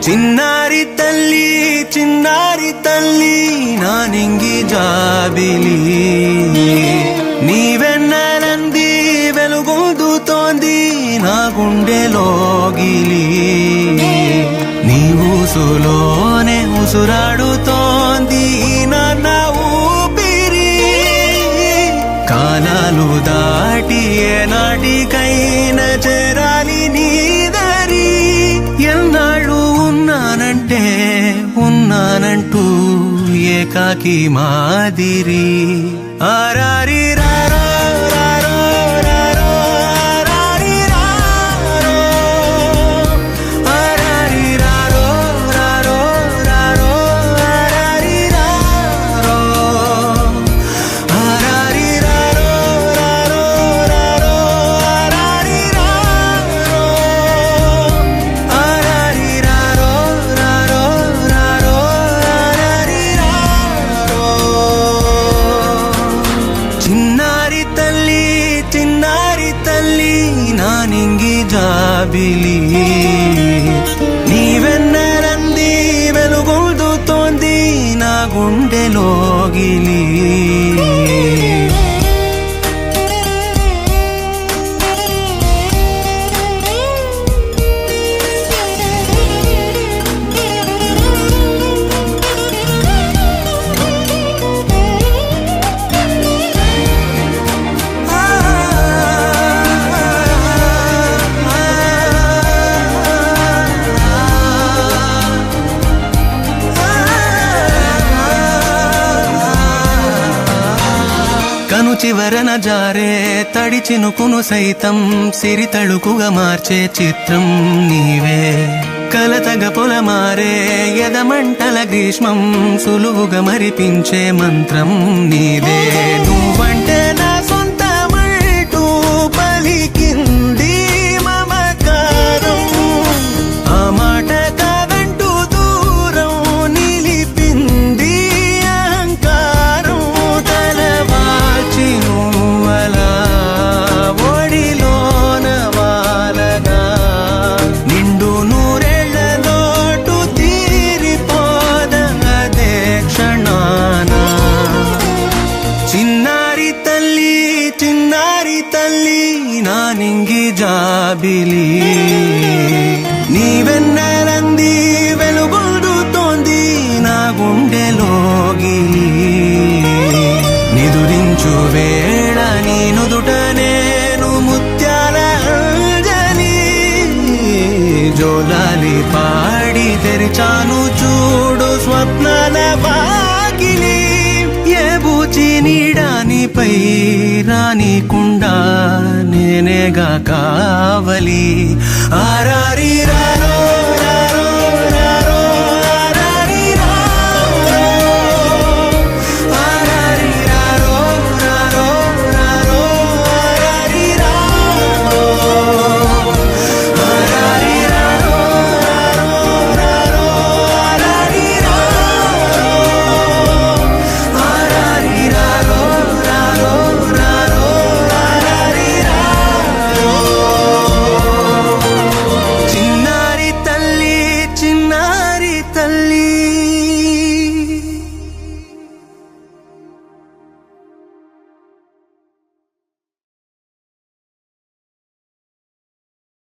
చిన్నారి తల్లి నానింగి జాబిలి నీవెన్నెలంది వెలుగొందుతోంది నా గుండెలోగిలి నీ ఊసులోనే ఉసురాడుతోంది నా ఊపిరి కాలాలు దాటి ఏనాటికైనా చేరాలి నీ దారి ఎన్నాళ్ళు ఉన్నానంటూ ఏకాకి మాదిరి ఆరారి రారో రారో రారో ఆరారి రారో ఆరారి రారో రారో రారో ఆరారి రారో ఆరారి రారో రారో రారో ఆరారి రారో ఆరారి రారో రారో రారో ఆరారి రారో చిన్నారి తల్లి నానింగి జాబిలి నీవెన్నెలంది వెలుగొందుతోంది నా గుండెలోగిలి కను చివరన జారే తడి చినుకును సైతం సిరి తళుకుగా మార్చే చిత్రం నీవే కలతగ పొలమారే ఎదమంటల గ్రీష్మం సులువుగా మరిపించే మంత్రం నీవే నువ్వంటే నా సొంతమంటూ పలికింది మమకారం ఆ మాట కాదంటూ దూరం నిలిపింది అహంకారం తలవాల్చి నువ్వలా ఒడిలోన వాలగా నిండు నూరేళ్ల లోటు తీరిపోదదే క్షణాన చిన్నారి తల్లి నానింగి జాబిలి నీవెన్నెలంది వెలుగొందుతోంది నా గుండెలోగిలి నిదురించు వేళ నీ నుదుట నేను ముత్యాల అంజలి జోలాలి పాడి తెరిచాను చూడు స్వప్నాల వాకిలి ఏ బూచి నీడానిపై రానికుండా నేనేగా కావలి ఆరారి రారో